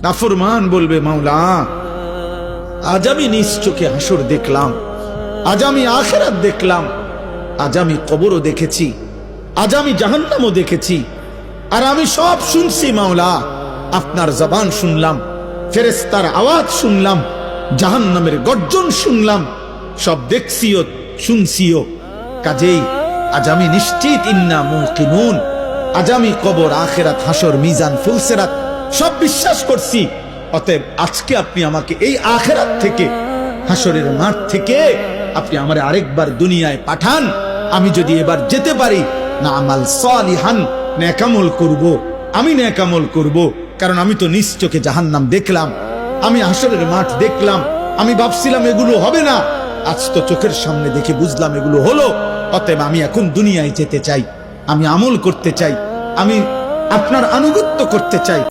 নাফরমান বলবে, মাওলা আজ আমি নিজ চোখে হাসর দেখলাম, আজ আমি আখিরাত দেখলাম, আজ আমি কবরও দেখেছি, আজ আমি জাহান্নামও দেখেছি, আর আমি সব শুনছি মাওলা। আপনার জবান শুনলাম, ফেরেশতার আওয়াজ শুনলাম, জাহান্নামের গর্জন শুনলাম, সব দেখছিও শুনছিও। কাজেই আজ আমি নিশ্চিত, ইন্না মুকিনুন, আজ আমি কবর, আখিরাত, হাসর, মিজান, ফুলসিরাত সব বিশ্বাস করছি। অতএব আজকে আপনি আমাকে এই আখিরাত থেকে, হাসরের মাঠ থেকে আপনি আমারে আরেকবার দুনিয়ায় পাঠান। আমি যদি এবার যেতে পারি, না আমাল সালিহান, নেকামল করব, আমি নেকামল করব। কারণ আমি তো নিজ চোখে জাহান্নাম দেখলাম, আমি হাসরের মাঠ দেখলাম, আমি ভাবছিলাম এগুলো হবে না, আজ তো চোখের সামনে দেখে বুঝলাম এগুলো হলো। অতএব আমি এখন দুনিয়ায় যেতে চাই, আমি আমল করতে চাই, আমি আপনার আনুগত্য করতে চাই।